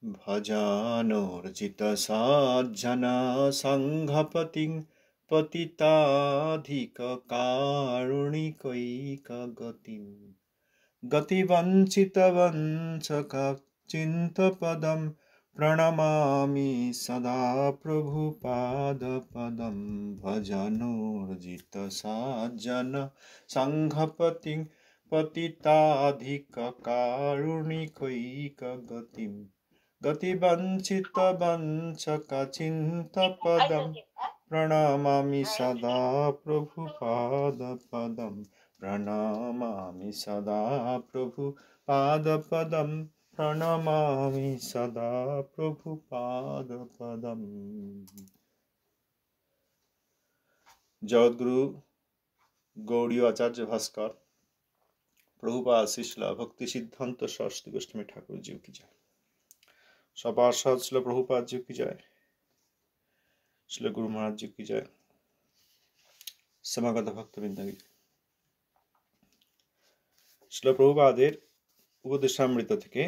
भजानोर्जितसाज्जना सङ्घपतिं पतिताधिककारुणिकैकगतिं गतिवञ्चितवंशकचिन्तपदं प्रणमामि सदा प्रभुपादपदं भजानोर्जितसाज्जना सङ्घपतिं पतिताधिककारुणिकैकगतिं गतिवञ्चितवंशकचिन्तपदं प्रणमामि सदा प्रभुपादपदं प्रणमामि सदा प्रभुपादपदं प्रणमामि सदा प्रभुपादपदं। जगद्गुरु गौड़ीय आचार्य भास्कर प्रभुपाद शिला भक्ति सिद्धांत सरस्वती गोस्वामी ठाकुर जी की जय। सपार्षद श्रील प्रभुपाद जी की जय। श्रील गुरु महाराज जी की जय। समागत भक्तवृंद की जय। श्रील प्रभुपादेर उपदेशामृत থেকে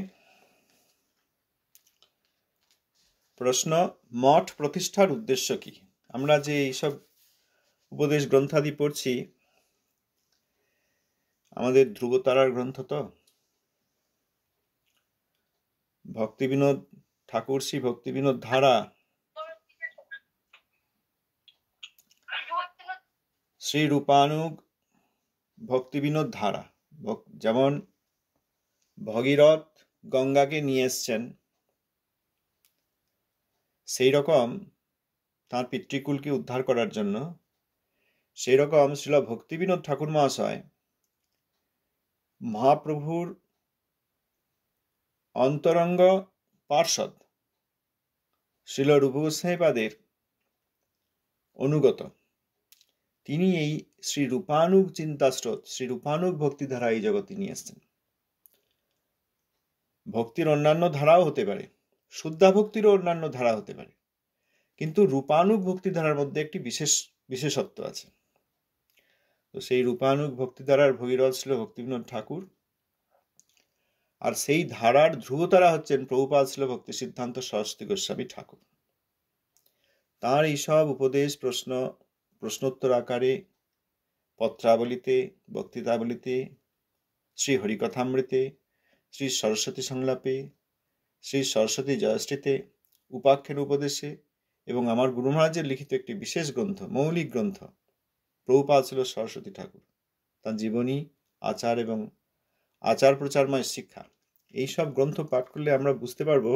প্রশ্ন, মঠ প্রতিষ্ঠার উদ্দেশ্য কি? আমরা যে এইসব উপদেশ গ্রন্থাদি পড়ছি, আমাদের ধ্রুবতারার গ্রন্থ তো, ভক্তিবিনোদ ঠাকুর শ্রী ভক্তিবিনোদ ধারা, শ্রী রূপানুগ ভক্তিবিনোদ ধারা, যেমন ভগীরথ গঙ্গাকে নিয়ে এসছেন, সেই রকম তাঁর পিতৃকুলকে উদ্ধার করার জন্য, সেই রকম শ্রীল ভক্তিবিনোদ ঠাকুর মহাশয় মহাপ্রভুর অন্তরঙ্গ পার্ষদ শ্রীল রূপ গোস্বামীপাদের অনুগত। তিনি এই শ্রী রূপানুগ চিন্তাস্রোত, শ্রী রূপানুগ ভক্তিধারা এই জগতে নিয়ে এসছেন। ভক্তির অন্যান্য ধারাও হতে পারে, শুদ্ধা ভক্তিরও অন্যান্য ধারা হতে পারে, কিন্তু রূপানুগ ভক্তিধারার মধ্যে একটি বিশেষত্ব আছে। তো সেই রূপানুগ ভক্তিধারার ভগীরথ ছিল ভক্তিবিনোদ ঠাকুর, আর সেই ধারার ধ্রুবতারা হচ্ছেন প্রভুপাদ ছিল ভক্তি সিদ্ধান্ত সরস্বতী গোস্বামী ঠাকুর। তাঁর এইসব উপদেশ প্রশ্নোত্তর আকারে পত্রাবলিতে, বক্তৃতাবলিতে, শ্রী হরিকথামৃতে, শ্রী সরস্বতী সংলাপে, শ্রী সরস্বতী জয়শ্রীতে, উপাখ্যের উপদেশে এবং আমার গুরু মহারাজের লিখিত একটি বিশেষ গ্রন্থ, মৌলিক গ্রন্থ প্রভুপাদ ছিল সরস্বতী ঠাকুর, তার জীবনী, আচার এবং আচার প্রচারময় শিক্ষা, এইসব গ্রন্থ পাঠ করলে আমরা বুঝতে পারব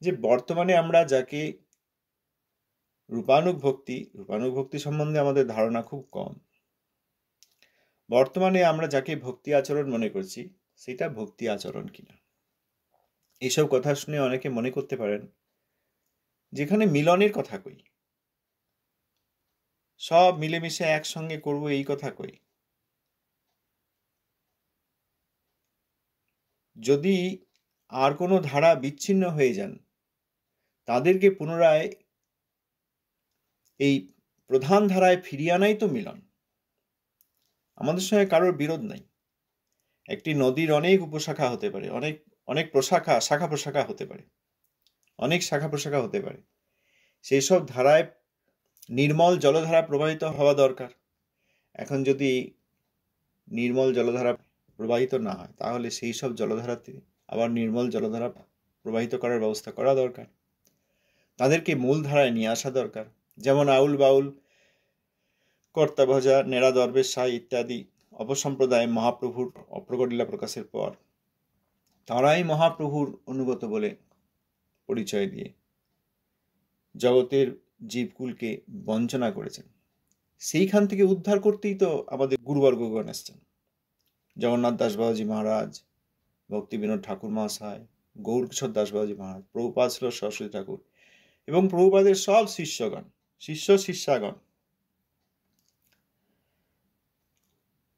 যে বর্তমানে আমরা যাকে রূপানুগ ভক্তি সম্বন্ধে আমাদের ধারণা খুব কম। বর্তমানে আমরা যাকে ভক্তি আচরণ মনে করছি, সেটা ভক্তি আচরণ কিনা। এইসব কথা শুনে অনেকে মনে করতে পারেন যেখানে মিলনের কথা কই, সব মিলেমিশে একসঙ্গে করব, এই কথা কই। যদি আর কোনো ধারা বিচ্ছিন্ন হয়ে যান, তাদেরকে পুনরায় এই প্রধান ধারায় ফিরিয়ে আনাই তো মিলন। আমাদের সঙ্গে কারোর বিরোধ নাই। একটি নদীর অনেক উপশাখা হতে পারে, অনেক শাখা প্রশাখা হতে পারে, অনেক শাখা প্রশাখা হতে পারে। সেই সব ধারায় নির্মল জলধারা প্রবাহিত হওয়া দরকার। এখন যদি নির্মল জলধারা প্রবাহিত না হয়, তাহলে সেই সব জলধারাতে আবার নির্মল জলধারা প্রবাহিত করার ব্যবস্থা করা দরকার। তাদেরকে মূল ধারায় নিয়ে আসা দরকার। যেমন আউল বাউল, কর্তা ভজা, নেড়া দরবেশ সাই ইত্যাদি অপসম্প্রদায় মহাপ্রভুর অপ্রকটলীলা প্রকাশের পর তারাই মহাপ্রভুর অনুগত বলে পরিচয় দিয়ে জগতের জীবকুলকে বঞ্চনা করেছেন। সেইখান থেকে উদ্ধার করতেই তো আমাদের গুরুবর্গগণ এসছেন। জগন্নাথ দাস বাবাজি মহারাজ, ভক্তিবিনোদ ঠাকুর মহাশয়, গৌরকিশোর দাস বাবাজি মহারাজ, প্রভুপাদ ছিল সরস্বতী ঠাকুর এবং প্রভুপাদের সব শিষ্যগণ, শিষ্যাগণ।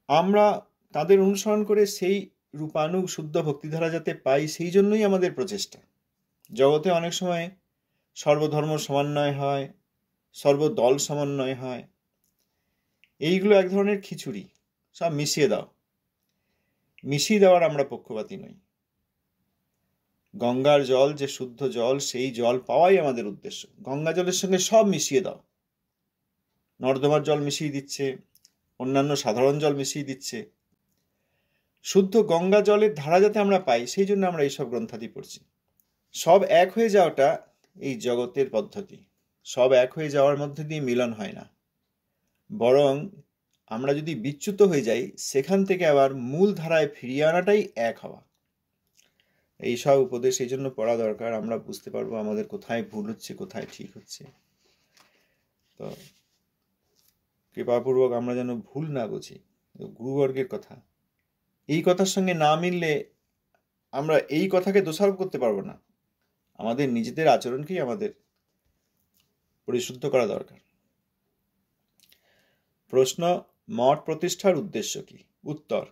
আমরা তাদের অনুসরণ করে সেই রূপানুগ শুদ্ধ ভক্তিধারা যাতে পাই, সেই জন্যই আমাদের প্রচেষ্টা। জগতে অনেক সময় সর্বধর্ম সমন্বয় হয়, সর্বদল সমন্বয় হয়, এইগুলো এক ধরনের খিচুড়ি, সব মিশিয়ে দেওয়ার আমরা পক্ষপাতী নই। গঙ্গার জল যে শুদ্ধ জল, সেই জল পাওয়াই আমাদের উদ্দেশ্য। গঙ্গা জলের সঙ্গে সব মিশিয়ে দাও, নর্দমার জল মিশিয়ে দিচ্ছে, অন্যান্য সাধারণ জল মিশিয়ে দিচ্ছে। শুদ্ধ গঙ্গা জলের ধারা যাতে আমরা পাই, সেই জন্য আমরা এইসব গ্রন্থাদি পড়ছি। সব এক হয়ে যাওয়াটা এই জগতের পদ্ধতি। সব এক হয়ে যাওয়ার মধ্যে দিয়ে মিলন হয় না, বরং আমরা যদি বিচ্যুত হয়ে যাই, সেখান থেকে আবার মূল ধারায় ফিরিয়ে আনাটাই এক হওয়া। এই সব উপদেশ এই জন্য পড়া দরকার, আমরা বুঝতে পারবো আমাদের কোথায় ভুল হচ্ছে, কোথায় ঠিক হচ্ছে। তো কৃপাপূর্বক আমরা যেন ভুল না বুঝি। গুরুবর্গের কথা, এই কথার সঙ্গে না মিললে আমরা এই কথাকে দোষারোপ করতে পারবো না। আমাদের নিজেদের আচরণকেই আমাদের পরিশুদ্ধ করা দরকার। প্রশ্ন, মঠ প্রতিষ্ঠার উদ্দেশ্য কি? উত্তর,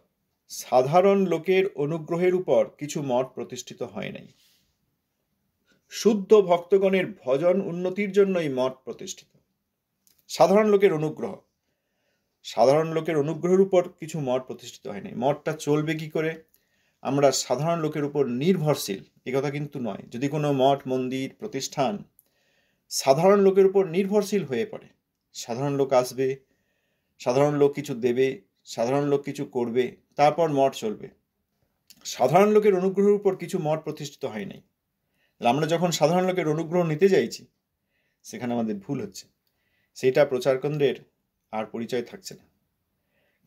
সাধারণ লোকের অনুগ্রহের উপর কিছু মঠ প্রতিষ্ঠিত হয় নাই। শুদ্ধ ভক্তগণের ভজন উন্নতির জন্যই মঠ প্রতিষ্ঠিত। সাধারণ লোকের অনুগ্রহ, সাধারণ লোকের অনুগ্রহের উপর কিছু মঠ প্রতিষ্ঠিত হয় নাই। মঠটা চলবে কি করে? আমরা সাধারণ লোকের উপর নির্ভরশীল, এ কথা কিন্তু নয়। যদি কোনো মঠ মন্দির প্রতিষ্ঠান সাধারণ লোকের উপর নির্ভরশীল হয়ে পড়ে, সাধারণ লোক আসবে, সাধারণ লোক কিছু দেবে, সাধারণ লোক কিছু করবে, তারপর মঠ চলবে, সাধারণ লোকের অনুগ্রহের উপর কিছু মঠ প্রতিষ্ঠিত হয় নাই। আমরা যখন সাধারণ লোকের অনুগ্রহ নিতে চাইছি, সেখানে আমাদের ভুল হচ্ছে। সেইটা প্রচার কেন্দ্রের আর পরিচয় থাকছে না।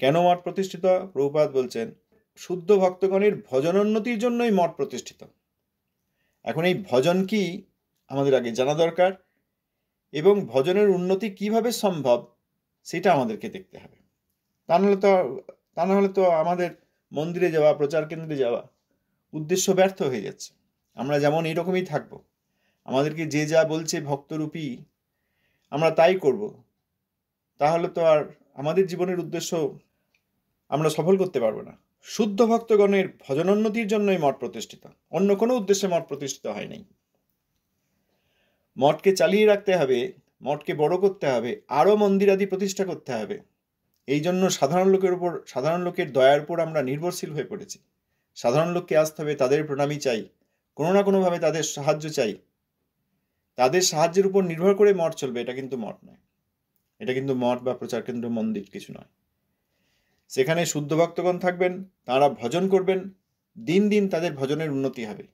কেন মঠ প্রতিষ্ঠিত? প্রভুপাদ বলছেন, শুদ্ধ ভক্তগণের ভজনোন্নতির জন্যই মঠ প্রতিষ্ঠিত। এখন এই ভজন কি আমাদের আগে জানা দরকার, এবং ভজনের উন্নতি কিভাবে সম্ভব সেটা আমাদেরকে দেখতে হবে। তা নাহলে তো আমাদের মন্দিরে যাওয়া, প্রচার কেন্দ্রে যাওয়া উদ্দেশ্য ব্যর্থ হয়ে যাচ্ছে। আমরা যেমন এইরকমই থাকবো, আমাদেরকে যে যা বলছে ভক্তরূপী আমরা তাই করব, তাহলে তো আর আমাদের জীবনের উদ্দেশ্য আমরা সফল করতে পারবো না। শুদ্ধ ভক্তগণের ভজনোন্নতির জন্যই মঠ প্রতিষ্ঠিত, অন্য কোনো উদ্দেশ্যে মঠ প্রতিষ্ঠিত হয় নাই। মঠকে চালিয়ে রাখতে হবে, মঠকে বড় করতে হবে, আরও মন্দির আদি প্রতিষ্ঠা করতে হবে। এই জন্য সাধারণ লোকের দয়ার উপর আমরা নির্ভরশীল হয়ে পড়েছি। সাধারণ লোককে আসতে হবে, তাদের প্রণামী চাই, কোনো না কোনোভাবে তাদের সাহায্য চাই। তাদের সাহায্যের উপর নির্ভর করে মঠ চলবে, এটা কিন্তু মঠ নয়। এটা কিন্তু মঠ বা প্রচার কেন্দ্র মন্দির কিছু নয়। সেখানে শুদ্ধ ভক্তগণ থাকবেন, তারা ভজন করবেন, দিন দিন তাদের ভজনের উন্নতি হবে।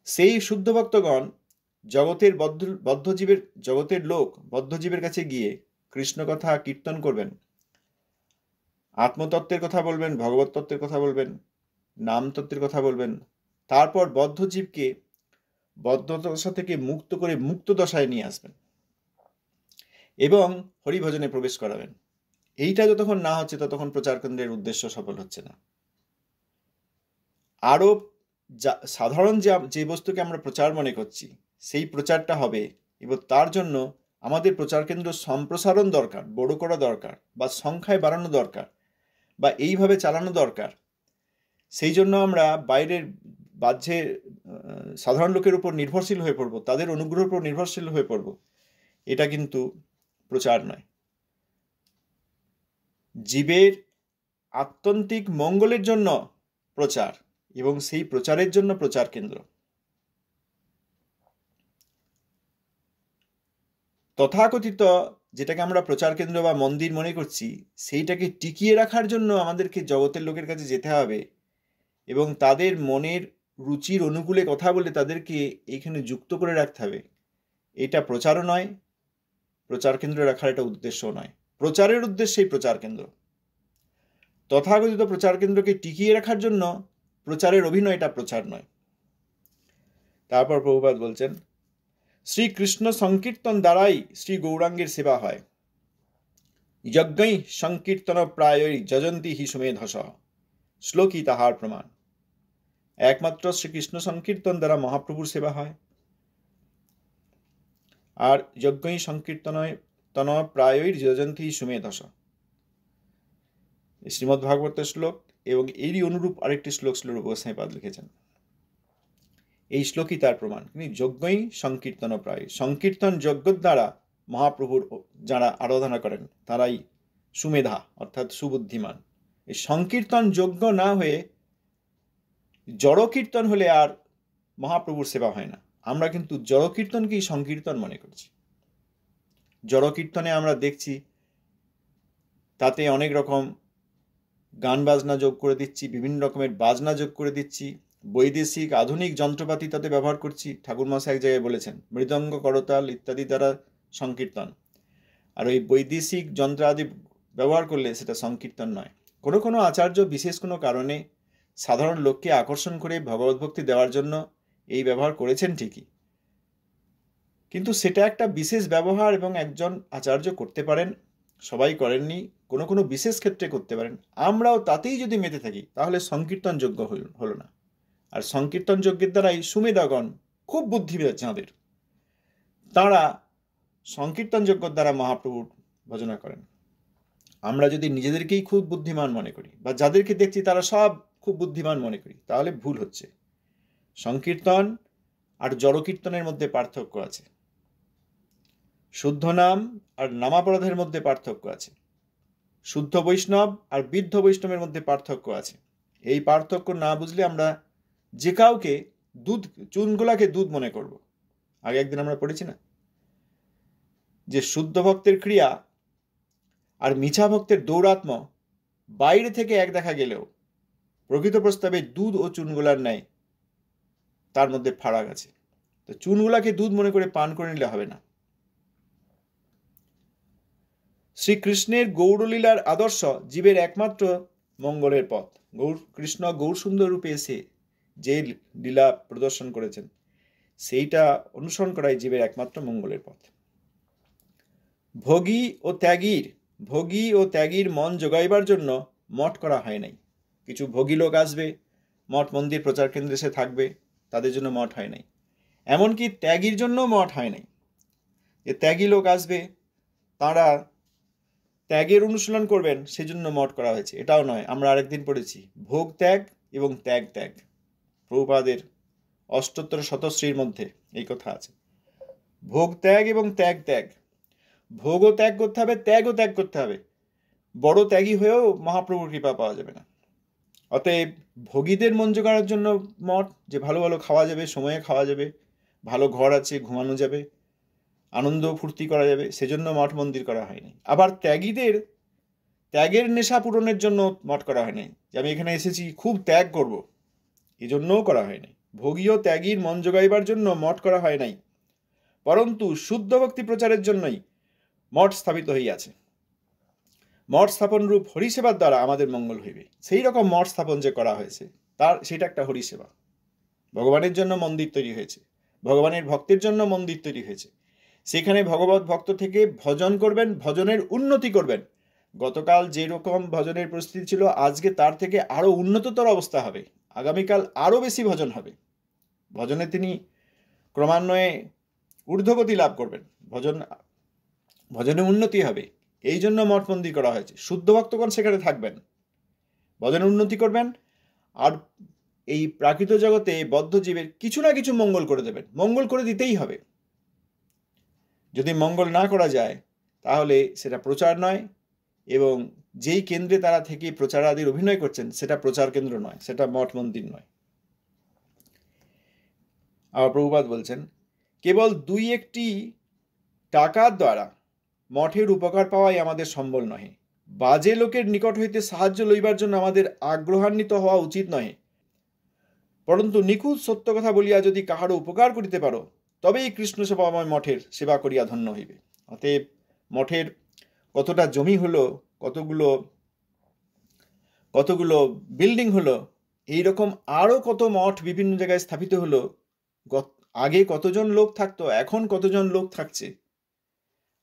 সেই শুদ্ধ ভক্তগণ জগতের লোক বদ্ধজীবের কাছে গিয়ে কৃষ্ণ কথা কীর্তন করবেন, আত্মতত্ত্বের কথা বলবেন, ভগবত তত্ত্বের কথা বলবেন, নাম তত্ত্বের কথা বলবেন। তারপর বদ্ধজীবকে বদ্ধদশা থেকে মুক্ত করে মুক্ত দশায় নিয়ে আসবেন এবং হরিভজনে প্রবেশ করাবেন। এইটা যতক্ষণ না হচ্ছে, ততক্ষণ প্রচার কেন্দ্রের উদ্দেশ্য সফল হচ্ছে না। আরও সাধারণ যে বস্তুকে আমরা প্রচার মনে করছি, সেই প্রচারটা হবে, এবং তার জন্য আমাদের প্রচার কেন্দ্র সম্প্রসারণ দরকার, বড় করা দরকার, বা সংখ্যায় বাড়ানো দরকার, বা এইভাবে চালানো দরকার। সেই জন্য আমরা বাইরের বাহ্যে সাধারণ লোকের উপর নির্ভরশীল হয়ে পড়ব, তাদের অনুগ্রহের উপর নির্ভরশীল হয়ে পড়ব। এটা কিন্তু প্রচার নয়। জীবের আত্যন্তিক মঙ্গলের জন্য প্রচার, এবং সেই প্রচারের জন্য প্রচার কেন্দ্র। তথাকথিত যেটাকে আমরা প্রচার কেন্দ্র বা মন্দির মনে করছি, সেইটাকে টিকিয়ে রাখার জন্য আমাদেরকে জগতের লোকের কাছে যেতে হবে এবং তাদের মনের রুচির অনুকূলে কথা বলে তাদেরকে এইখানে যুক্ত করে রাখতে হবে। এটা প্রচারও নয়, প্রচার কেন্দ্র রাখার এটা উদ্দেশ্যও নয়। প্রচারের উদ্দেশ্যেই প্রচার কেন্দ্র। তথাকথিত প্রচার কেন্দ্রকে টিকিয়ে রাখার জন্য প্রচারের অভিনয়টা প্রচার নয়। তারপর প্রভুপাদ বলছেন, শ্রীকৃষ্ণ সংকীর্তন দ্বারাই শ্রী গৌরাঙ্গের সেবা হয়। যজ্ঞই সংকীর্তন প্রায়ই যজন্তি হি সুমেধস, শ্লোকই তাহার প্রমাণ। একমাত্র শ্রীকৃষ্ণ সংকীর্তন দ্বারা মহাপ্রভুর সেবা হয়, আর যজ্ঞই সংকীর্তন প্রায়ই যজন্তি হি সুমেধস, শ্রীমদ্ ভাগবতের শ্লোক, এবং এরই অনুরূপ আরেকটি শ্লোক শ্রীরূপ গোস্বামীপাদ লিখেছেন। এই শ্লোকই তার প্রমাণ। যজ্ঞই সংকীর্তন প্রায়, সংকীর্তন যজ্ঞ দ্বারা মহাপ্রভুর যারা আরাধনা করেন তারাই সুমেধা অর্থাৎ সুবুদ্ধিমান। এই সংকীর্তন যজ্ঞ না হয়ে জড় কীর্তন হলে আর মহাপ্রভুর সেবা হয় না। আমরা কিন্তু জড়কীর্তনকেই সংকীর্তন মনে করছি। জড়কীর্তনে আমরা দেখছি তাতে অনেক রকম গান বাজনা যোগ করে দিচ্ছি, বিভিন্ন রকমের বাজনা যোগ করে দিচ্ছি, বৈদেশিক আধুনিক যন্ত্রপাতি তাতে ব্যবহার করছি। ঠাকুরমশাই এক জায়গায় বলেছেন মৃদঙ্গ করতাল ইত্যাদি দ্বারা সংকীর্তন। আর ওই বৈদেশিক যন্ত্র আদি ব্যবহার করলে সেটা সংকীর্তন নয়। কোনো কোনো আচার্য বিশেষ কোনো কারণে সাধারণ লোককে আকর্ষণ করে ভগবত ভক্তি দেওয়ার জন্য এই ব্যবহার করেছেন ঠিকই, কিন্তু সেটা একটা বিশেষ ব্যবহার এবং একজন আচার্য করতে পারেন, সবাই করেননি, কোনো কোনো বিশেষ ক্ষেত্রে করতে পারেন। আমরাও তাতেই যদি মেতে থাকি তাহলে সংকীর্তন যোগ্য হলো না। আর সংকীর্তন যজ্ঞের দ্বারাই সুমেধাগণ, খুব বুদ্ধি যাঁদের, তাঁরা সংকীর্তন যজ্ঞের দ্বারা মহাপ্রভুর ভজনা করেন। আমরা যদি নিজেদেরকেই খুব বুদ্ধিমান মনে করি বা যাদেরকে দেখছি তারা সব খুব বুদ্ধিমান মনে করি, তাহলে ভুল হচ্ছে। সংকীর্তন আর জড়কীর্তনের মধ্যে পার্থক্য আছে, শুদ্ধ নাম আর নামাপরাধের মধ্যে পার্থক্য আছে, শুদ্ধ বৈষ্ণব আর বৃদ্ধ বৈষ্ণবের মধ্যে পার্থক্য আছে। এই পার্থক্য না বুঝলে আমরা যে কাউকে চুনগুলাকে দুধ মনে করব। আগে একদিন আমরা পড়েছি না যে শুদ্ধ ভক্তের ক্রিয়া আর মিছা ভক্তের দৌরাত্ম বাইরে থেকে এক দেখা গেলেও প্রকৃত প্রস্তাবে দুধ ও চুনগুলার ন্যায় তার মধ্যে ফারাক আছে। তো চুনগুলাকে দুধ মনে করে পান করে নিলে হবে না। শ্রীকৃষ্ণের গৌরলীলার আদর্শ জীবের একমাত্র মঙ্গলের পথ। কৃষ্ণ গৌর সুন্দর রূপে এসে যে লীলা প্রদর্শন করেছেন সেইটা অনুসরণ করাই জীবের একমাত্র মঙ্গলের পথ। ভোগী ও ত্যাগীর মন জোগাইবার জন্য মঠ করা হয় নাই। কিছু ভোগী লোক আসবে, মঠ মন্দির প্রচার কেন্দ্রে এসে থাকবে, তাদের জন্য মঠ হয় নাই। এমনকি ত্যাগীর জন্য মঠ হয় নাই। যে ত্যাগী লোক আসবে, তাঁরা ত্যাগের অনুশীলন করবেন, সেজন্য মঠ করা হয়েছে, এটাও নয়। আমরা আরেকদিন পড়েছি ভোগ ত্যাগ এবং ত্যাগ ত্যাগ। প্রভুপাদের অষ্টোত্তর শতশ্রীর মধ্যে এই কথা আছে, ভোগ ত্যাগ এবং ত্যাগ ত্যাগ। ভোগও ত্যাগ করতে হবে, ত্যাগও ত্যাগ করতে হবে। বড় ত্যাগী হয়েও মহাপ্রভুর কৃপা পাওয়া যাবে না। অতএব ভোগীদের মন জোগানোর জন্য মঠ, যে ভালো ভালো খাওয়া যাবে, সময়ে খাওয়া যাবে, ভালো ঘর আছে, ঘুমানো যাবে, আনন্দ ফুর্তি করা যাবে, সেজন্য মঠ মন্দির করা হয়নি। আবার ত্যাগীদের ত্যাগের নেশা পূরণের জন্য মঠ করা হয়নি, যে আমি এখানে এসেছি খুব ত্যাগ করব, এই জন্যও করা হয়নি। ভোগী ও ত্যাগীর মন জোগাইবার জন্য মঠ করা হয় নাই, পরন্তু শুদ্ধ ভক্তি প্রচারের জন্যই মঠ স্থাপিত হইয়াছে। মঠ স্থাপন রূপ হরিসেবার দ্বারা আমাদের মঙ্গল হইবে। সেই রকম মঠ স্থাপন যে করা হয়েছে সেটা একটা হরিসেবা। ভগবানের জন্য মন্দির তৈরি হয়েছে, ভগবানের ভক্তের জন্য মন্দির তৈরি হয়েছে। সেখানে ভগবত ভক্ত থেকে ভজন করবেন, ভজনের উন্নতি করবেন। গতকাল যেরকম ভজনের পরিস্থিতি ছিল, আজকে তার থেকে আরো উন্নততর অবস্থা হবে। আগামীকাল আরো বেশি ভজন হবে। ভজনে তিনি ক্রমান্বয়ে ঊর্ধ্বগতি লাভ করবেন, ভজনে উন্নতি হবে। এই জন্য মঠ মন্দির করা হয়েছে। শুদ্ধ ভক্তগণ সেখানে থাকবেন, ভজনে উন্নতি করবেন, আর এই প্রাকৃত জগতে বদ্ধ জীবের কিছু না কিছু মঙ্গল করে দেবেন। মঙ্গল করে দিতেই হবে। যদি মঙ্গল না করা যায় তাহলে সেটা প্রচার নয়, এবং যেই কেন্দ্রে তারা থেকে প্রচার আদির অভিনয় করছেন সেটা প্রচার কেন্দ্র নয়, সেটা মঠ মন্দির নয়। আবার প্রভুপাদ বলছেন, কেবল 2-1টি টাকার দ্বারা মঠের উপকার পাওয়াই আমাদের সম্বল নহে। বাজে লোকের নিকট হইতে সাহায্য লইবার জন্য আমাদের আগ্রহান্বিত হওয়া উচিত নহে, পরন্তু নিখুঁত সত্য কথা বলিয়া যদি কাহারও উপকার করিতে পারো, তবেই কৃষ্ণ সেবাময় মঠের সেবা করিয়া ধন্য হইবে। অতএব মঠের কতটা জমি হলো, কতগুলো বিল্ডিং হলো, এইরকম আরো কত মঠ বিভিন্ন জায়গায় স্থাপিত হলো। আগে কতজন লোক থাকতো, এখন কতজন লোক থাকছে,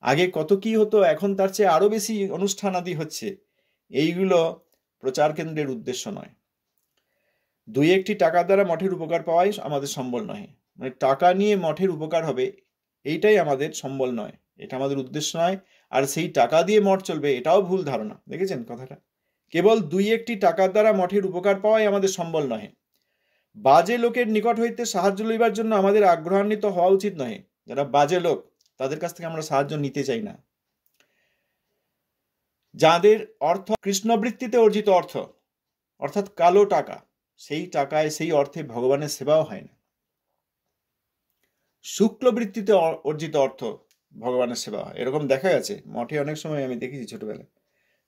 আগে কত কি হতো, এখন তার চেয়ে আরো বেশি অনুষ্ঠান আদি হচ্ছে। এইগুলো প্রচার কেন্দ্রের উদ্দেশ্য নয়। 2-1টি টাকা দ্বারা মঠের উপকার পাওয়াই আমাদের সম্বল নয়। মানে টাকা নিয়ে মঠের উপকার হবে, এইটাই আমাদের সম্বল নয়, এটা আমাদের উদ্দেশ্য নয়। আর সেই টাকা দিয়ে মঠ চলবে, এটাও ভুল ধারণা। দেখেছেন কথাটা? কেবল 2-1টি টাকার দ্বারা মঠের উপকার পাওয়াই আমাদের সম্বল নহে। বাজে লোকের নিকট হইতে সাহায্য লইবার জন্য আমাদের আগ্রহান্বিত হওয়া উচিত নহে। যারা বাজে লোক তাদের কাছ থেকে আমরা সাহায্য নিতে চাই না। যাদের অর্থ কৃষ্ণবৃত্তিতে অর্জিত অর্থ, অর্থাৎ কালো টাকা, সেই টাকায় সেই অর্থে ভগবানের সেবাও হয় না। শুক্লবৃত্তিতে অর্জিত অর্থ ভগবানের সেবা হয়। এরকম দেখা গেছে মঠে, অনেক সময় আমি দেখেছি ছোটবেলায়।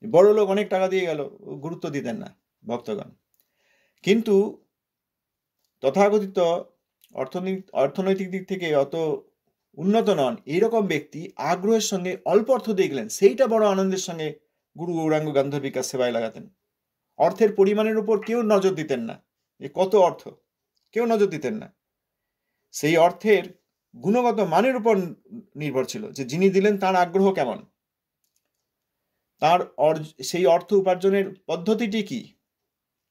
বড় লোক অনেক টাকা দিয়ে গেল, গুরুত্ব দিতেন না ভক্তগণ। কিন্তু তথাকথিত অর্থনৈতিক দিক থেকে অত উন্নত নন এইরকম ব্যক্তি আগ্রহের সঙ্গে অল্প অর্থ দিয়ে গেলেন, সেইটা বড় আনন্দের সঙ্গে গুরু গৌরাঙ্গ গান্ধর্বিকার সেবায় লাগাতেন। অর্থের পরিমাণের উপর কেউ নজর দিতেন না, যে কত অর্থ, কেউ নজর দিতেন না। সেই অর্থের গুণগত মানের উপর নির্ভর ছিল, যে যিনি দিলেন তার আগ্রহ কেমন, তার সেই অর্থ উপার্জনের পদ্ধতিটি কি।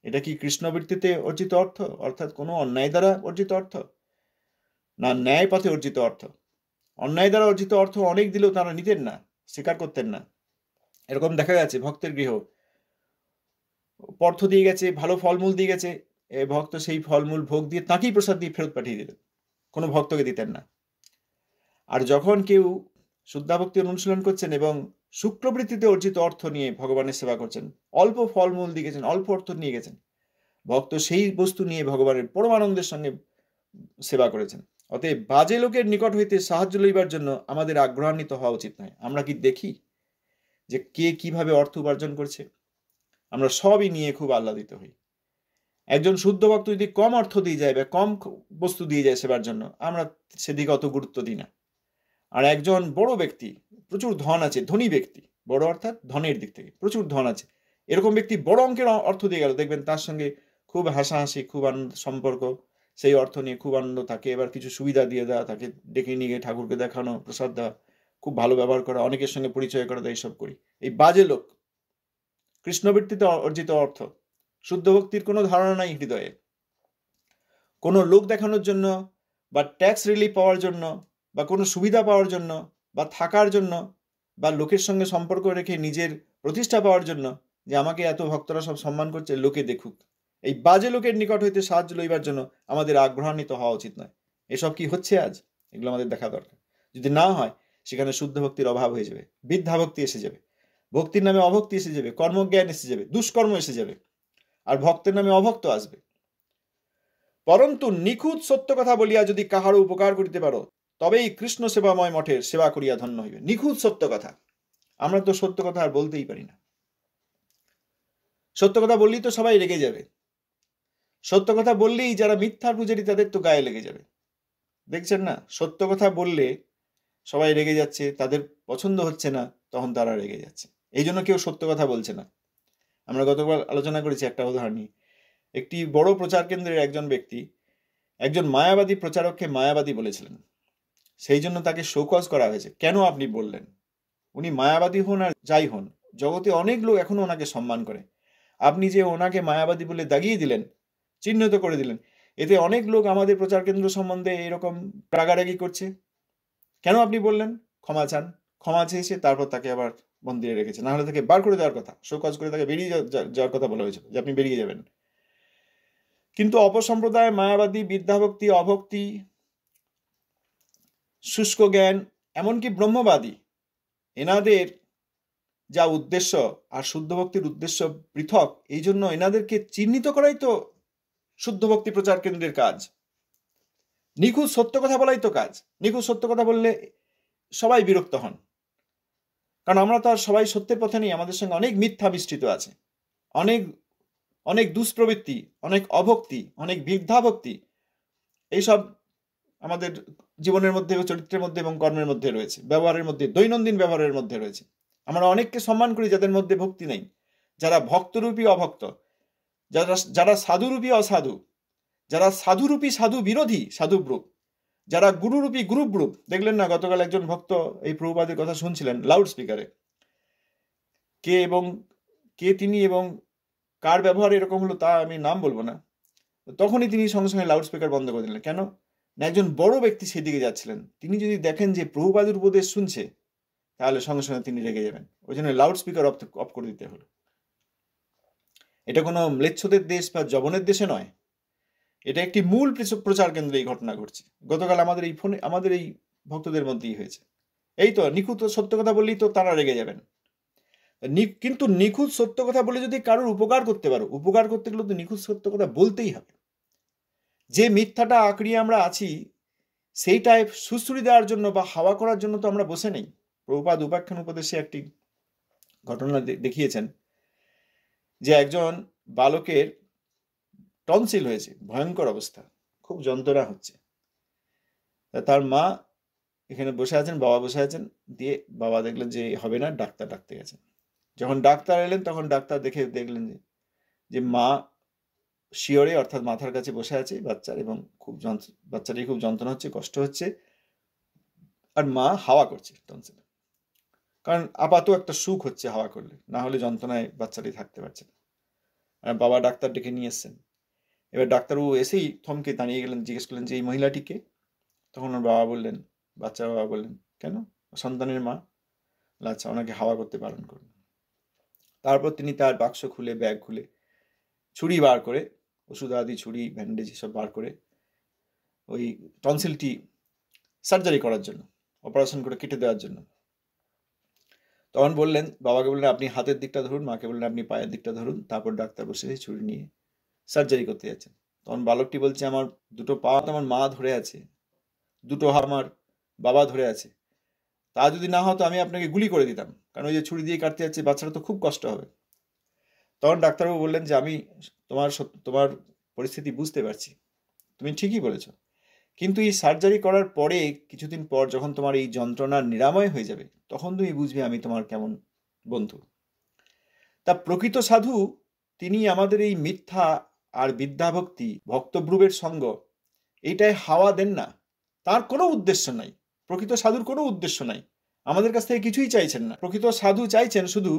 এটা কি কৃষ্ণবৃত্তিতে অর্জিত অর্থ, অর্থাৎ কোনো অন্যায় দ্বারা অর্জিত অর্থ, না ন্যায় পথে অর্জিত অর্থ? অন্যায় দ্বারা অর্জিত অর্থ অনেক দিলেও তারা নিতেন না, স্বীকার করতেন না। এরকম দেখা গেছে ভক্তের গৃহ অর্থ দিয়ে গেছে, ভালো ফলমূল দিয়ে গেছে, ভক্ত সেই ফলমূল ভোগ দিয়ে তাকেই প্রসাদ দিয়ে ফেরত পাঠিয়ে দিলেন, কোনো ভক্তকে দিতেন না। আর যখন কেউ শুদ্ধাভক্তি অনুশীলন করছেন এবং শুক্লবৃত্তিতে অর্জিত অর্থ নিয়ে ভগবানের সেবা করছেন, অল্প ফলমূল দিয়ে গেছেন, অল্প অর্থ নিয়ে গেছেন, ভক্ত সেই বস্তু নিয়ে ভগবানের পরমানন্দের সঙ্গে সেবা করেছেন। অতএব বাজে লোকের নিকট হইতে সাহায্য লইবার জন্য আমাদের আগ্রহান্বিত হওয়া উচিত নয়। আমরা কি দেখি যে কে কিভাবে অর্থ উপার্জন করছে? আমরা সবই নিয়ে খুব আহ্লাদিত হই। একজন শুদ্ধ ভক্ত যদি কম অর্থ দিয়ে যায় বা কম বস্তু দিয়ে যায় সেবার জন্য, আমরা সেদিকে অত গুরুত্ব দিই না। আর একজন বড় ব্যক্তি, প্রচুর ধন আছে, ধনী ব্যক্তি, বড় অর্থাৎ ধনের দিক থেকে প্রচুর ধন আছে, এরকম ব্যক্তি বড় অঙ্কের অর্থ দিয়ে গেল, দেখবেন তার সঙ্গে খুব হাসাহাসি, খুব আনন্দ সম্পর্ক, সেই অর্থ নিয়ে খুব আনন্দ, তাকে এবার কিছু সুবিধা দিয়ে দেওয়া, তাকে ডেকে নিয়ে গিয়ে ঠাকুরকে দেখানো, প্রসাদ দেওয়া, খুব ভালো ব্যবহার করা, অনেকের সঙ্গে পরিচয় করা দেয়, এইসব করি। এই বাজে লোক, কৃষ্ণবৃত্তিতে অর্জিত অর্থ, শুদ্ধ ভক্তির কোনো ধারণা নাই হৃদয়ে, কোনো লোক দেখানোর জন্য বা ট্যাক্স রিলিফ পাওয়ার জন্য বা কোনো সুবিধা পাওয়ার জন্য বা থাকার জন্য বা লোকের সঙ্গে সম্পর্ক রেখে নিজের প্রতিষ্ঠা পাওয়ার জন্য, যে আমাকে এত ভক্তরা সব সম্মান করছে, লোকে দেখুক, এই বাজে লোকের নিকট হইতে সাহায্য লইবার জন্য আমাদের আগ্রহান্বিত হওয়া উচিত নয়। এসব কি হচ্ছে আজ? এগুলো আমাদের দেখা দরকার। যদি না হয়, সেখানে শুদ্ধ ভক্তির অভাব হয়ে যাবে, বৃদ্ধা ভক্তি এসে যাবে, ভক্তির নামে অভক্তি এসে যাবে, কর্মজ্ঞান এসে যাবে, দুষ্কর্ম এসে যাবে, আর ভক্তের নামে অভক্ত আসবে। পরন্তু নিখুঁত সত্য কথা বলিয়া যদি কাহারও উপকার করিতে পারো, তবেই কৃষ্ণ সেবাময় মঠের সেবা করিয়া ধন্য হইবে। নিখুঁত সত্য কথা, আমরা তো সত্য কথা আর বলতেই পারি না। সত্য কথা বললেই তো সবাই রেগে যাবে, সত্য কথা বললেই যারা মিথ্যার পূজারী তাদের তো গায়ে লেগে যাবে। দেখছেন না, সত্য কথা বললে সবাই রেগে যাচ্ছে, তাদের পছন্দ হচ্ছে না, তখন তারা রেগে যাচ্ছে, এই জন্য কেউ সত্য কথা বলছে না। আমরা গতবার আলোচনা করেছি একটা উদাহরণ নিয়ে। একটি বড় প্রচার কেন্দ্রের একজন ব্যক্তি একজন মায়াবাদী প্রচারককে মায়াবাদী বলেছিলেন, সেই জন্য তাকে শোকজ করা হয়েছে। কেন আপনি বললেন? উনি মায়াবাদী হন আর যাই হন, জগতে অনেক লোক এখনো ওনাকে সম্মান করে, আপনি যে ওনাকে মায়াবাদী বলে দাগিয়ে দিলেন, চিহ্নিত করে দিলেন, এতে অনেক লোক আমাদের প্রচার কেন্দ্র সম্বন্ধে এরকম রাগারাগি করছে। কেন আপনি বললেন? ক্ষমা চান, ক্ষমা চেয়েছে, তারপর তাকে আবার মন্দিরে রেখেছে, না হলে তাকে বার করে দেওয়ার কথা, শোকজ করে তাকে বেরিয়ে যাওয়ার কথা বলা হয়েছিল, যে আপনি বেরিয়ে যাবেন। কিন্তু অপসম্প্রদায়, মায়াবাদী, বিদ্যাভক্তি, অভক্তি, শুষ্ক জ্ঞান, এমনকি ব্রহ্মবাদী, এনাদের যা উদ্দেশ্য আর শুদ্ধ ভক্তির উদ্দেশ্য পৃথক, এই জন্য এনাদেরকে চিহ্নিত করাই তো শুদ্ধ ভক্তি প্রচার কেন্দ্রের কাজ। নিখুঁত সত্য কথা বলাই তো কাজ। নিখুঁত সত্য কথা বললে সবাই বিরক্ত হন, কারণ আমরা তো আর সবাই সত্যের পথে নেই, আমাদের সঙ্গে অনেক মিথ্যা মিশ্রিত আছে, অনেক অনেক দুষ্প্রবৃত্তি, অনেক অভক্তি, অনেক বৃদ্ধাভক্তি, এইসব আমাদের জীবনের মধ্যে, চরিত্রের মধ্যে এবং কর্মের মধ্যে রয়েছে, ব্যবহারের মধ্যে, দৈনন্দিন ব্যবহারের মধ্যে রয়েছে। আমরা অনেককে সম্মান করি যাদের মধ্যে ভক্তি নেই, যারা ভক্তরূপী অভক্ত, যারা সাধুরূপী অসাধু, যারা সাধুরূপী সাধু বিরোধী সাধুব্রুপ, যারা গুরুরূপী গুরুব্রুপ। দেখলেন না, গতকাল একজন ভক্ত এই প্রভুপাদের কথা শুনছিলেন লাউড স্পিকারে, কে তিনি এবং কার ব্যবহার এরকম হলো তা আমি নাম বলবো না। তখনই তিনি সঙ্গে সঙ্গে লাউড স্পিকার বন্ধ করে দিলেন। কেন না? একজন বড় ব্যক্তি সেদিকে যাচ্ছিলেন, তিনি যদি দেখেন যে প্রভুপাদের উপদেশ শুনছে, তাহলে সঙ্গে সঙ্গে তিনি রেগে যাবেন, ওই জন্য লাউড স্পিকার অফ করে দিতে হলো। এটা কোনো ম্লেচ্ছদের দেশ বা জবনের দেশে নয়, এটা একটি মূল প্রচার কেন্দ্রে এই ঘটনা ঘটছে। গতকাল আমাদের এই ভক্তদের মধ্যেই হয়েছে। এই তো নিখুঁত সত্য কথা বললেই তো তারা রেগে যাবেন। কিন্তু নিখুঁত সত্য কথা বলে যদি কারোর উপকার করতে পারো, উপকার করতে গেলে তো নিখুঁত সত্য কথা বলতেই হবে। যে মিথ্যাটা আঁকড়িয়ে আমরা আছি, সেইটায় সুশ্রুতি দেওয়ার জন্য বা হাওয়া করার জন্য তো আমরা বসে নেই। প্রভুপাদ উপাখ্যান উপদেশে একটি ঘটনা দেখিয়েছেন যে একজন বালকের টনসিল হয়েছে, ভয়ঙ্কর অবস্থা, খুব যন্ত্রণা হচ্ছে। তার মা এখানে বসে আছেন, বাবা বসে আছেন, দিয়ে বাবা দেখলেন যে হবে না, ডাক্তার ডাকতে গেছেন। যখন ডাক্তার এলেন তখন ডাক্তার দেখলেন যে মা শিওরে অর্থাৎ মাথার কাছে বসে আছে বাচ্চার, এবং বাচ্চাটি খুব যন্ত্রণা হচ্ছে, কষ্ট হচ্ছে, আর মা হাওয়া করছে টনসিলে। কারণ আপাতত একটা সুখ হচ্ছে হাওয়া করলে, না হলে যন্ত্রণায় বাচ্চাটি থাকতে পারছে না। আর বাবা ডাক্তার ডেকে নিয়ে এসছেন। এবার ডাক্তারবাবু এসেই থমকে দাঁড়িয়ে গেলেন, জিজ্ঞেস করলেন যে এই মহিলাটিকে। তখন ওর বাবা বললেন, বাচ্চার বাবা বললেন, কেন? সন্তানের মা। আচ্ছা, ওনাকে হাওয়া করতে বারণ করুন। তারপর তিনি তার বাক্স খুলে, ব্যাগ খুলে, ছুরি বার করে, ওষুধ আদি, ছুরি, ব্যান্ডেজ সব বার করে ওই টনসিলটি সার্জারি করার জন্য, অপারেশন করে কেটে দেওয়ার জন্য। তখন বললেন, বাবাকে বললেন আপনি হাতের দিকটা ধরুন, মাকে বললেন আপনি পায়ের দিকটা ধরুন। তারপর ডাক্তার বসে ছুরি নিয়ে সার্জারি করতে যাচ্ছেন। তখন বালকটি বলছে, আমার দুটো পা আমার মা ধরে আছে, দুটো হাত আমার বাবা ধরে আছে, তা যদি না হতো আমি আপনাকে গুলি করে দিতাম, কারণ ওই যে ছুরি দিয়ে কাটতে যাচ্ছে, বাচ্চারা তো খুব কষ্ট হবে। তখন ডাক্তারবাবু বললেন যে আমি তোমার পরিস্থিতি বুঝতে পারছি, তুমি ঠিকই বলেছ, কিন্তু এই সার্জারি করার পরে কিছুদিন পর যখন তোমার এই যন্ত্রণার নিরাময় হয়ে যাবে, তখন তুমি বুঝবে আমি তোমার কেমন বন্ধু। তা প্রকৃত সাধু তিনি আমাদের এই মিথ্যা আর বিদ্যাভক্তি, ভক্তব্রুবের সঙ্গ, এইটাই হাওয়া দেন না। তার কোনো উদ্দেশ্য নাই, প্রকৃত সাধুর কোনো উদ্দেশ্য নাই, আমাদের কাছ থেকে কিছুই চাইছেন না। প্রকৃত সাধু চাইছেন শুধু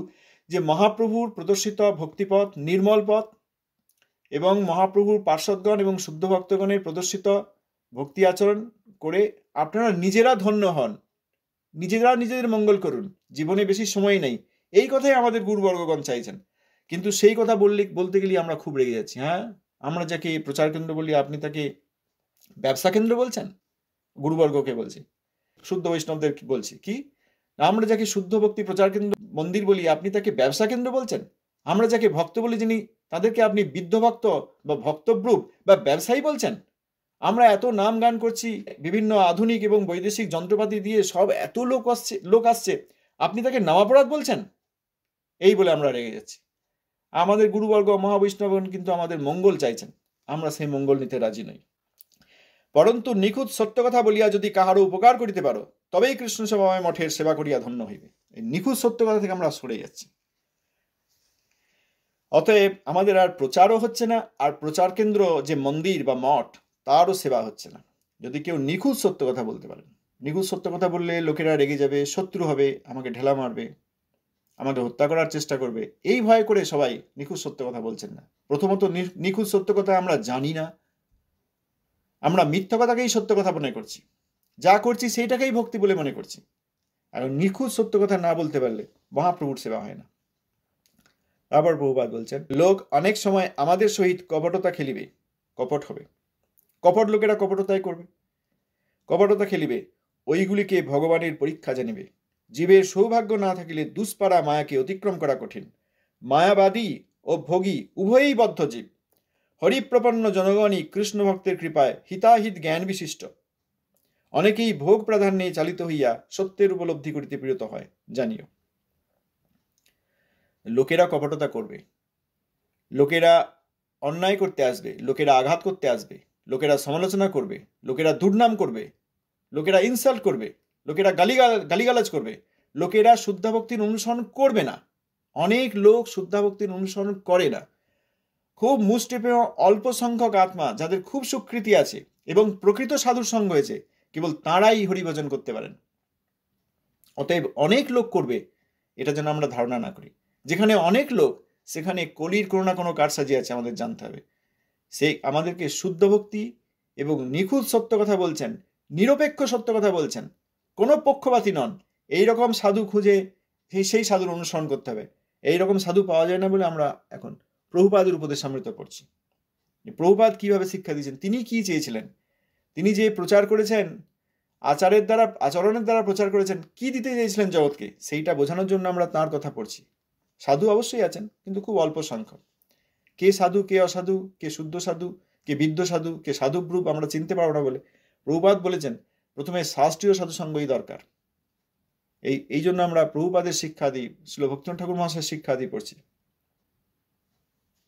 যে মহাপ্রভুর প্রদর্শিত ভক্তিপথ, নির্মল পথ, এবং মহাপ্রভুর পার্শ্বদগণ এবং শুদ্ধ ভক্তগণের প্রদর্শিত ভক্তি আচরণ করে আপনারা নিজেরা ধন্য হন, নিজেরা নিজেদের মঙ্গল করুন, জীবনে বেশি সময় নেই, এই কথাই আমাদের গুরুবর্গগণ চাইছেন। কিন্তু সেই কথা বলতে গেলে আমরা খুব রেগে যাচ্ছি। হ্যাঁ, আমরা যাকে প্রচার কেন্দ্র বলি আপনি তাকে ব্যবসা কেন্দ্র বলছেন। গুরুবর্গকে বলছি, শুদ্ধ বৈষ্ণবদের বলছি কি, আমরা যাকে শুদ্ধ ভক্তি প্রচার কেন্দ্র মন্দির বলি আপনি তাকে ব্যবসা কেন্দ্র বলছেন। আমরা যাকে ভক্ত বলি যিনি, তাদেরকে আপনি বিদ্ধ ভক্ত বা ভক্তব্রুব বা ব্যবসায়ী বলছেন। আমরা এত নাম গান করছি, বিভিন্ন আধুনিক এবং বৈদেশিক যন্ত্রপাতি দিয়ে সব এত লোক আসছে, আপনি তাকে নামাপরাধ বলছেন। এই বলে আমরা রেগে যাচ্ছি। আমাদের গুরুবর্গ মহাবৈষ্ণবগণ কিন্তু আমাদের মঙ্গল চাইছেন, আমরা সেই মঙ্গল নিতে রাজি নই। পরন্তু নিখুঁত সত্য কথা বলিয়া যদি কাহারও উপকার করিতে পারো, তবেই কৃষ্ণ সেবাময় মঠের সেবা করিয়া ধন্য হইবে। এই নিখুঁত সত্য কথা থেকে আমরা সরে যাচ্ছি। অতএব আমাদের আর প্রচারও হচ্ছে না, আর প্রচার কেন্দ্র যে মন্দির বা মঠ, তারও সেবা হচ্ছে না। যদি কেউ নিখুঁত সত্য কথা বলতে পারেন, নিখুঁত সত্য কথা বললে লোকেরা রেগে যাবে, শত্রু হবে, আমাকে ঢেলা মারবে, আমাকে হত্যা করার চেষ্টা করবে, এই ভয় করে সবাই নিখুঁত সত্য কথা বলছেন না। প্রথমত নিখুঁত সত্য কথা আমরা জানি না, আমরা মিথ্যা কথাকেই সত্য কথা মনে করছি, যা করছি সেইটাকেই ভক্তি বলে মনে করছি। আর নিখুঁত সত্য কথা না বলতে পারলে মহাপ্রভুর সেবা হয় না। তারপর প্রভুপাদ বলছেন, লোক অনেক সময় আমাদের সহিত কপটতা খেলিবে, কপট হবে, কপট লোকেরা কপটতাই করবে, কপটতা খেলিবে, ওইগুলিকে ভগবানের পরীক্ষা জানিবে। জীবের সৌভাগ্য না থাকিলে দুষ্পারা মায়াকে অতিক্রম করা কঠিন। মায়াবাদী ও ভোগী উভয়ই বদ্ধ জীব। হরিপ্রপন্ন জনগণই কৃষ্ণ ভক্তের কৃপায় হিতাহিত জ্ঞান বিশিষ্ট। অনেকেই ভোগ প্রাধান্যে চালিত হইয়া সত্যের উপলব্ধি করিতে বিরত হয়, জানিও। লোকেরা কপটতা করবে, লোকেরা অন্যায় করতে আসবে, লোকেরা আঘাত করতে আসবে, লোকেরা সমালোচনা করবে, লোকেরা দুর্নাম করবে, লোকেরা ইনসাল্ট করবে, লোকেরা গালিগালাজ করবে, লোকেরা শুদ্ধাভক্তির অনুসরণ করবে না। অনেক লোক শুদ্ধাভক্তির অনুসরণ করে না। খুব মুষ্টিমেয় অল্প সংখ্যক আত্মা যাদের খুব স্বীকৃতি আছে এবং প্রকৃত সাধুর সঙ্গ হয়েছে, কেবল তাঁরাই হরিভজন করতে পারেন। অতএব অনেক লোক করবে, এটা যেন আমরা ধারণা না করি। যেখানে অনেক লোক, সেখানে কলির কোনো না কোনো কারসাজি আছে, আমাদের জানতে হবে। সেই আমাদেরকে শুদ্ধ ভক্তি এবং নিখুঁত সত্য কথা বলছেন, নিরপেক্ষ সত্য কথা বলছেন, কোনো পক্ষপাতী নন, এইরকম সাধু খুঁজে সেই সাধুর অনুসরণ করতে হবে। এইরকম সাধু পাওয়া যায় না বলে আমরা এখন প্রভুপাদের উপদেশামৃত পড়ছি। প্রভুপাদ কিভাবে শিক্ষা দিয়েছেন, তিনি কি চেয়েছিলেন, তিনি যে প্রচার করেছেন, আচরণের দ্বারা প্রচার করেছেন, কি দিতে চেয়েছিলেন জগৎকে, সেইটা বোঝানোর জন্য আমরা তাঁর কথা পড়ছি। সাধু অবশ্যই আছেন, কিন্তু খুব অল্প সংখ্যক। কে সাধু, কে অসাধু, কে শুদ্ধ সাধু, কে বিদ্ধ সাধু, কে সাধুব্রুপ আমরা চিনতে পারবো না বলে প্রভুপাদ বলেছেন, প্রথমে শাস্ত্রীয় সাধুসঙ্গই দরকার। এই জন্য আমরা প্রভুপাদের শিক্ষা দিই, শ্রীল ভক্তিনাথ ঠাকুর মহাশয়ের শিক্ষা দিয়ে পড়ছি।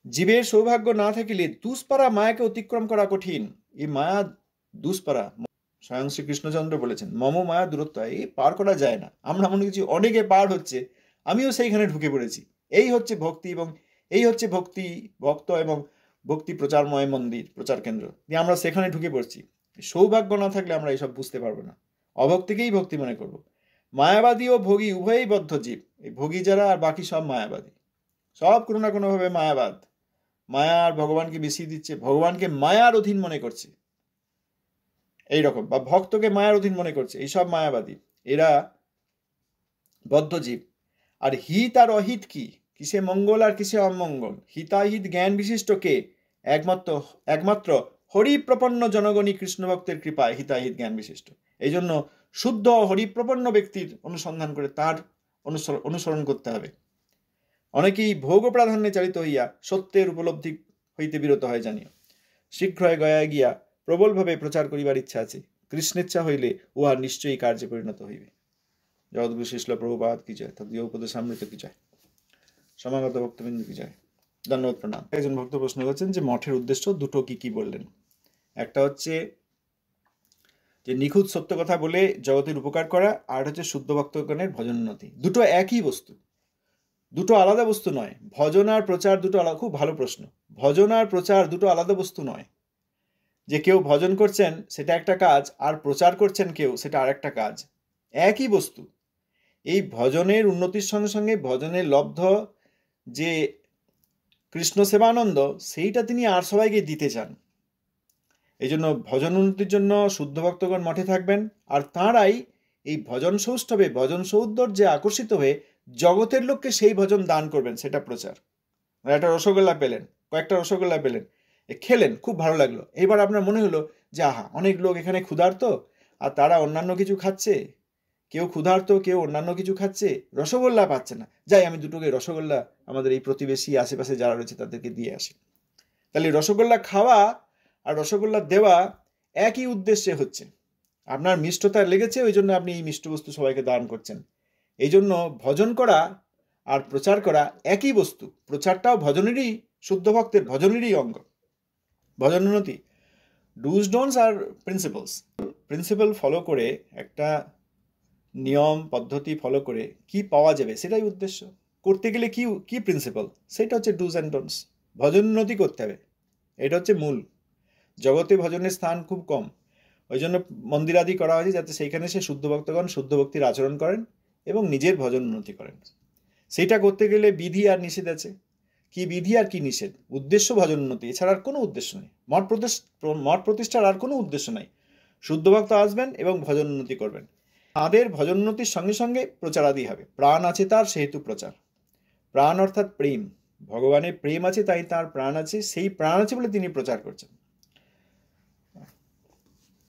জীবের সৌভাগ্য না থাকিলে দুষ্পারা মায়াকে অতিক্রম করা কঠিন। এই মায়া দুষ্পারা, স্বয়ং শ্রীকৃষ্ণচন্দ্র বলেছেন, মম মায়া দূরত্ব, এই পার করা যায় না। আমরা মনে করছি অনেকে পার হচ্ছে, আমিও সেইখানে ঢুকে পড়েছি। এই হচ্ছে ভক্তি, এবং এই হচ্ছে ভক্ত এবং ভক্তি প্রচারময় মন্দির, প্রচার কেন্দ্র দিয়ে আমরা সেখানে ঢুকে পড়ছি। সৌভাগ্য না থাকলে আমরা এইসব বুঝতে পারবো না, অভক্তিকেই ভক্তি মনে করব। মায়াবাদী ও ভোগী উভয়ই বদ্ধ জীব। এই ভোগী যারা আর বাকি সব মায়াবাদী, সব কোনো না কোনোভাবে মায়াবাদ, মায়া আর ভগবানকে মিশিয়ে দিচ্ছে, ভগবানকে মায়ার অধীন মনে করছে এইরকম, বা ভক্তকে মায়ার অধীন মনে করছে, এইসব মায়াবাদী, এরা বদ্ধ জীব। আর হিত আর অহিত কি, কিসে মঙ্গল আর কিসে অমঙ্গল, হিতাহিত জ্ঞান বিশিষ্ট কে, একমাত্র হরিপ্রপন্ন জনগণই কৃষ্ণ ভক্তের কৃপায় হিতাহিত জ্ঞান বিশিষ্ট। এই জন্য শুদ্ধ হরিপ্রপন্ন ব্যক্তির অনুসন্ধান করে তার অনুসরণ করতে হবে। অনেকেই ভোগ প্রাধান্যে চালিত হইয়া সত্যের উপলব্ধি হইতে বিরত হয় জানিও। শীঘ্রই গয়ায় গিয়া প্রবলভাবে প্রচার করিবার ইচ্ছা আছে। কৃষ্ণেচ্ছা হইলে উহা নিশ্চয়ই কার্যে পরিণত হইবে। জগৎগুরু শ্রী শিল প্রভুপাদ কি জয়, তদীয় উপদেশামৃত কি জয়, সমাগত ভক্তবৃন্দ কি জয়, ধন্যবাদ, প্রণাম। একজন ভক্ত প্রশ্ন করছেন যে মঠের উদ্দেশ্য দুটো কি কি বললেন। একটা হচ্ছে যে নিখুঁত সত্য কথা বলে জগতের উপকার করা, আর হচ্ছে শুদ্ধ ভক্তগণের ভজনোন্নতি। দুটো একই বস্তু, দুটো আলাদা বস্তু নয়। ভজন আর প্রচার দুটো আলাদা। খুব ভালো প্রশ্ন। ভজন আর প্রচার দুটো আলাদা বস্তু নয়। যে কেউ ভজন করছেন সেটা একটা কাজ, আর প্রচার করছেন কেউ, সেটা আর একটা কাজ। একই বস্তু। এই ভজনের উন্নতির সঙ্গে সঙ্গে ভজনের লব্ধ যে কৃষ্ণ সেবানন্দ, সেইটা তিনি আর সবাইকে দিতে চান। এই জন্য ভজন উন্নতির জন্য শুদ্ধ ভক্তগণ মঠে থাকবেন, আর তাঁরাই এই ভজন সৌষ্ঠবে, ভজন সৌন্দর্যে আকর্ষিত হয়ে জগতের লোককে সেই ভজন দান করবেন, সেটা প্রচার। একটা রসগোল্লা পেলেন, কয়েকটা রসগোল্লা পেলেন, খেলেন, খুব ভালো লাগলো। এবার আপনার মনে হলো যে আহা, অনেক লোক এখানে ক্ষুধার্ত আর তারা অন্যান্য কিছু খাচ্ছে, কেউ ক্ষুধার্ত, কেউ অন্যান্য কিছু খাচ্ছে, রসগোল্লা পাচ্ছে না, যাই আমি দুটোকে রসগোল্লা আমাদের এই প্রতিবেশী আশেপাশে যারা রয়েছে তাদেরকে দিয়ে আসি। তাহলে রসগোল্লা খাওয়া আর রসগোল্লা দেওয়া একই উদ্দেশ্যে হচ্ছে। আপনার মিষ্টতা লেগেছে, ওই জন্য আপনি এই মিষ্ট বস্তু সবাইকে দান করছেন। এই জন্য ভজন করা আর প্রচার করা একই বস্তু। প্রচারটাও ভজনেরই, শুদ্ধ ভক্তের ভজনেরই অঙ্গ। ভজনোন্নতি, ডুজ ডোন্টস আর প্রিন্সিপাল ফলো করে, একটা নিয়ম পদ্ধতি ফলো করে কি পাওয়া যাবে সেটাই উদ্দেশ্য। করতে গেলে কি প্রিন্সিপাল, সেটা হচ্ছে ডুজ অ্যান্ড ডোন্টস। ভজনোন্নতি করতে হবে, এটা হচ্ছে মূল। জগতে ভজনের স্থান খুব কম, ওই জন্য মন্দির আদি করা হয়েছে যাতে সেইখানে সে শুদ্ধ ভক্তগণ শুদ্ধ ভক্তির আচরণ করেন এবং নিজের ভজন উন্নতি করেন। সেইটা করতে গেলে বিধি আর নিষেধ আছে। কি বিধি আর কি নিষেধ? উদ্দেশ্য ভজন উন্নতি, এছাড়া আর কোনো উদ্দেশ্য নেই। মঠ প্রতিষ্ঠার আর কোনো উদ্দেশ্য নাই। শুদ্ধ ভক্ত আসবেন এবং ভজন উন্নতি করবেন। তাঁদের ভজন উন্নতির সঙ্গে সঙ্গে প্রচারাদি হবে। প্রাণ আছে তার, সেহেতু প্রচার। প্রাণ অর্থাৎ প্রেম, ভগবানের প্রেম আছে তাই তার প্রাণ আছে, সেই প্রাণ আছে বলে তিনি প্রচার করছেন।